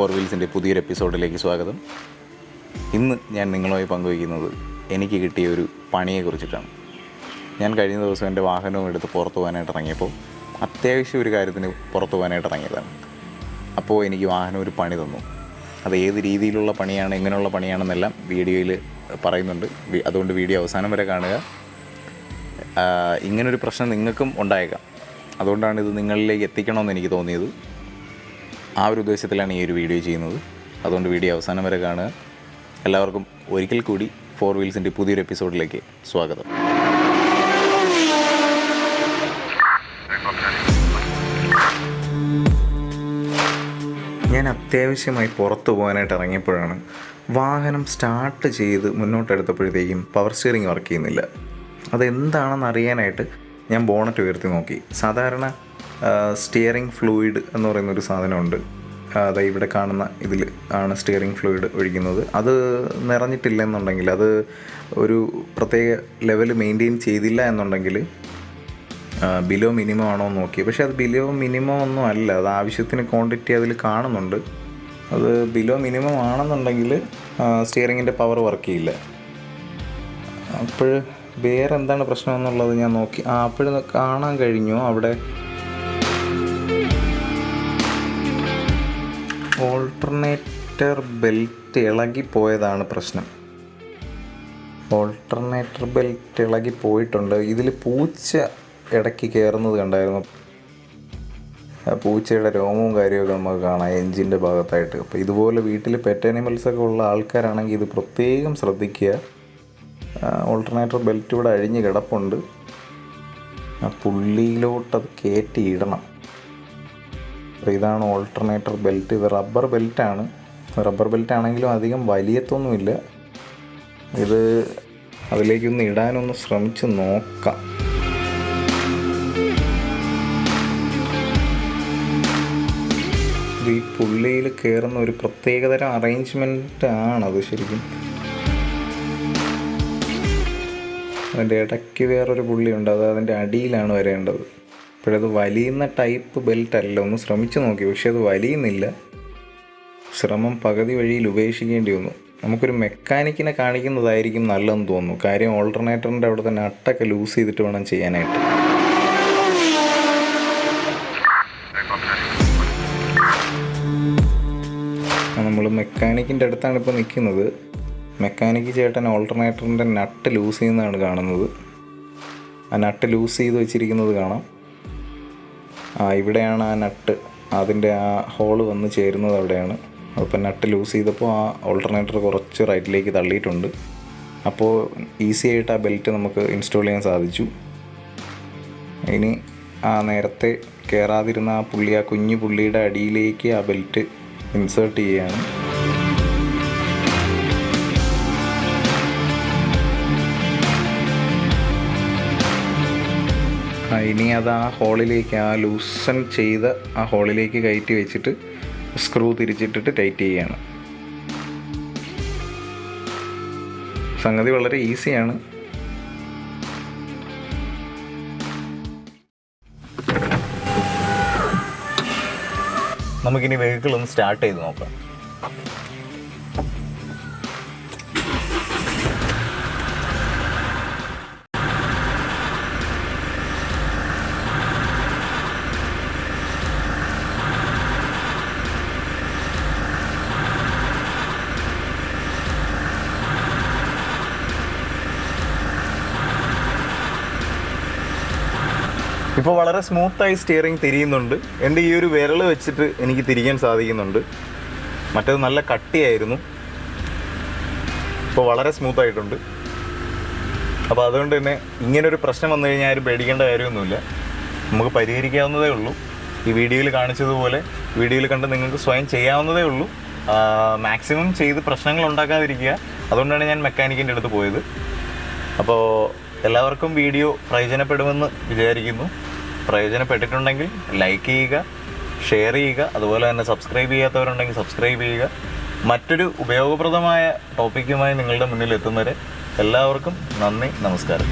Four വീൽസിൻ്റെ പുതിയൊരു എപ്പിസോഡിലേക്ക് സ്വാഗതം. ഇന്ന് ഞാൻ നിങ്ങളുമായി പങ്കുവയ്ക്കുന്നത് എനിക്ക് കിട്ടിയ ഒരു പണിയെക്കുറിച്ചിട്ടാണ്. ഞാൻ കഴിഞ്ഞ ദിവസം എൻ്റെ വാഹനവും എടുത്ത് പുറത്തു പോകാനായിട്ട് ഇറങ്ങിയപ്പോൾ അത്യാവശ്യം ഒരു കാര്യത്തിന് പുറത്തു പോകാനായിട്ട് ഇറങ്ങിയതാണ്. അപ്പോൾ എനിക്ക് വാഹനം ഒരു പണി തന്നു. അത് ഏത് രീതിയിലുള്ള പണിയാണ്, എങ്ങനെയുള്ള പണിയാണെന്നെല്ലാം വീഡിയോയിൽ പറയുന്നുണ്ട്. അതുകൊണ്ട് വീഡിയോ അവസാനം വരെ കാണുക. ഇങ്ങനൊരു പ്രശ്നം നിങ്ങൾക്കും ഉണ്ടായേക്കാം. അതുകൊണ്ടാണ് ഇത് നിങ്ങളിലേക്ക് എത്തിക്കണമെന്ന് എനിക്ക് തോന്നിയത്. ആ ഒരു ഉദ്ദേശത്തിലാണ് ഈ ഒരു വീഡിയോ ചെയ്യുന്നത്. അതുകൊണ്ട് വീഡിയോ അവസാനം വരെ കാണുക. എല്ലാവർക്കും ഒരിക്കൽ കൂടി ഫോർ വീൽസിൻ്റെ പുതിയൊരു എപ്പിസോഡിലേക്ക് സ്വാഗതം. ഞാൻ അത്യാവശ്യമായി പുറത്തു പോകാനായിട്ട് ഇറങ്ങിയപ്പോഴാണ് വാഹനം സ്റ്റാർട്ട് ചെയ്ത് മുന്നോട്ടെടുത്തപ്പോഴത്തേക്കും പവർ സ്റ്റിയറിംഗ് വർക്ക് ചെയ്യുന്നില്ല. അതെന്താണെന്ന് അറിയാനായിട്ട് ഞാൻ ബോണറ്റ് ഉയർത്തി നോക്കി. സാധാരണ സ്റ്റിയറിംഗ് ഫ്ലൂയിഡ് എന്ന് പറയുന്നൊരു സാധനമുണ്ട്. അതായത് ഇവിടെ കാണുന്ന ഇതിൽ ആണ് സ്റ്റിയറിംഗ് ഫ്ലൂയിഡ് ഒഴിക്കുന്നത്. അത് നിറഞ്ഞിട്ടില്ല എന്നുണ്ടെങ്കിൽ, അത് ഒരു പ്രത്യേക ലെവൽ മെയിൻറ്റെയിൻ ചെയ്തില്ല എന്നുണ്ടെങ്കിൽ ബിലോ മിനിമം ആണോ എന്ന് നോക്കി. പക്ഷേ അത് ബിലോ മിനിമം ഒന്നും അല്ല. അത് ആവശ്യത്തിന് ക്വാണ്ടിറ്റി അതിൽ കാണുന്നുണ്ട്. അത് ബിലോ മിനിമം ആണെന്നുണ്ടെങ്കിൽ സ്റ്റിയറിങ്ങിൻ്റെ പവർ വർക്ക് ചെയ്യില്ല. അപ്പോൾ വേറെ എന്താണ് പ്രശ്നം എന്നുള്ളത് ഞാൻ നോക്കി. അപ്പോഴും കാണാൻ കഴിഞ്ഞു അവിടെ ഓൾട്ടർനേറ്റർ ബെൽറ്റ് ഇളകിപ്പോയതാണ് പ്രശ്നം. ഓൾട്ടർനേറ്റർ ബെൽറ്റ് ഇളകിപ്പോയിട്ടുണ്ട്. ഇതിൽ പൂച്ച ഇടയ്ക്ക് കയറുന്നത് കണ്ടായിരുന്നു. പൂച്ചയുടെ രോമവും കാര്യമൊക്കെ നമുക്ക് കാണാം എൻജിൻ്റെ ഭാഗത്തായിട്ട്. അപ്പോൾ ഇതുപോലെ വീട്ടിൽ പെറ്റ് ആനിമൽസൊക്കെ ഉള്ള ആൾക്കാരാണെങ്കിൽ ഇത് പ്രത്യേകം ശ്രദ്ധിക്കുക. ഓൾട്ടർനേറ്റർ ബെൽറ്റ് ഇവിടെ അഴിഞ്ഞ് കിടപ്പുണ്ട്. ആ പുള്ളിയിലോട്ടത് കയറ്റിയിടണം. അപ്പോൾ ഇതാണ് ഓൾട്ടർനേറ്റർ ബെൽറ്റ്. ഇത് റബ്ബർ ബെൽറ്റാണ്. റബ്ബർ ബെൽറ്റ് ആണെങ്കിലും അധികം വലിയത്തൊന്നുമില്ല. ഇത് അതിലേക്കൊന്ന് ഇടാനൊന്ന് ശ്രമിച്ച് നോക്കാം. ഇത് ഈ പുള്ളിയിൽ കയറുന്ന ഒരു പ്രത്യേകതരം അറേഞ്ച്മെൻ്റ് ആണത് ശരിക്കും. അതിൻ്റെ ഇടയ്ക്ക് വേറൊരു പുള്ളിയുണ്ട്. അത് അതിൻ്റെ അടിയിലാണ് വരേണ്ടത്. അപ്പോഴത് വലിയുന്ന ടൈപ്പ് ബെൽറ്റ് അല്ല. ഒന്ന് ശ്രമിച്ചു നോക്കി, പക്ഷെ അത് വലിയുന്നില്ല. ശ്രമം പകുതി വഴിയിൽ ഉപേക്ഷിക്കേണ്ടി വന്നു. നമുക്കൊരു മെക്കാനിക്കിനെ കാണിക്കുന്നതായിരിക്കും നല്ലതെന്ന് തോന്നുന്നു. കാര്യം ഓൾട്ടർനേറ്ററിൻ്റെ അവിടെ തന്നെ അട്ടൊക്കെ ലൂസ് ചെയ്തിട്ട് വേണം ചെയ്യാനായിട്ട്. നമ്മൾ മെക്കാനിക്കിൻ്റെ അടുത്താണ് ഇപ്പോൾ നിൽക്കുന്നത്. മെക്കാനിക്ക് ചേട്ടൻ ഓൾട്ടർനേറ്ററിൻ്റെ നട്ട് ലൂസ് ചെയ്യുന്നതാണ് കാണുന്നത്. ആ നട്ട് ലൂസ് ചെയ്ത് വെച്ചിരിക്കുന്നത് കാണാം. ഇവിടെയാണ് ആ നട്ട്, അതിൻ്റെ ആ ഹോള് വന്ന് ചേരുന്നത് അവിടെയാണ്. അപ്പോൾ നട്ട് ലൂസ് ചെയ്തപ്പോൾ ആ ഓൾട്ടർനേറ്റർ കുറച്ച് റൈറ്റിലേക്ക് തള്ളിയിട്ടുണ്ട്. അപ്പോൾ ഈസി ആയിട്ട് ആ ബെൽറ്റ് നമുക്ക് ഇൻസ്റ്റാൾ ചെയ്യാൻ സാധിച്ചു. ഇനി ആ നേരത്തെ കയറാതിരുന്ന ആ പുള്ളി, ആ കുഞ്ഞു പുള്ളിയുടെ അടിയിലേക്ക് ആ ബെൽറ്റ് ഇൻസേർട്ട് ചെയ്യുകയാണ്. ഇനി അത് ആ ഹോളിലേക്ക്, ആ ലൂസൺ ചെയ്ത ആ ഹോളിലേക്ക് കയറ്റി വെച്ചിട്ട് സ്ക്രൂ തിരിച്ചിട്ടിട്ട് ടൈറ്റ് ചെയ്യുകയാണ്. സംഗതി വളരെ ഈസിയാണ്. നമുക്കിനി വെഹിക്കിൾ ഒന്ന് സ്റ്റാർട്ട് ചെയ്ത് നോക്കാം. ഇപ്പോൾ വളരെ സ്മൂത്തായി സ്റ്റിയറിംഗ് തിരിയുന്നുണ്ട്. എൻ്റെ ഈ ഒരു വിരൽ വെച്ചിട്ട് എനിക്ക് തിരിക്കാൻ സാധിക്കുന്നുണ്ട്. മറ്റേത് നല്ല കട്ടിയായിരുന്നു. ഇപ്പോൾ വളരെ സ്മൂത്തായിട്ടുണ്ട്. അപ്പോൾ അതുകൊണ്ട് തന്നെ ഇങ്ങനൊരു പ്രശ്നം വന്നു കഴിഞ്ഞാൽ ആരും പേടിക്കേണ്ട കാര്യമൊന്നുമില്ല. നമുക്ക് പരിഹരിക്കാവുന്നതേ ഉള്ളൂ. ഈ വീഡിയോയിൽ കാണിച്ചതുപോലെ വീഡിയോയിൽ കണ്ട് നിങ്ങൾക്ക് സ്വയം ചെയ്യാവുന്നതേ ഉള്ളൂ. മാക്സിമം ചെയ്ത് പ്രശ്നങ്ങൾ ഉണ്ടാക്കാതിരിക്കുക. അതുകൊണ്ടാണ് ഞാൻ മെക്കാനിക്കിൻ്റെ അടുത്ത് പോയത്. അപ്പോൾ എല്ലാവർക്കും വീഡിയോ പ്രയോജനപ്പെടുമെന്ന് വിചാരിക്കുന്നു. പ്രയോജനപ്പെട്ടിട്ടുണ്ടെങ്കിൽ ലൈക്ക് ചെയ്യുക, ഷെയർ ചെയ്യുക. അതുപോലെ തന്നെ സബ്സ്ക്രൈബ് ചെയ്യാത്തവരുണ്ടെങ്കിൽ സബ്സ്ക്രൈബ് ചെയ്യുക. മറ്റൊരു ഉപയോഗപ്രദമായ ടോപ്പിക്കുമായി നിങ്ങളുടെ മുന്നിൽ എത്തുന്നവരെ എല്ലാവർക്കും നന്ദി, നമസ്കാരം.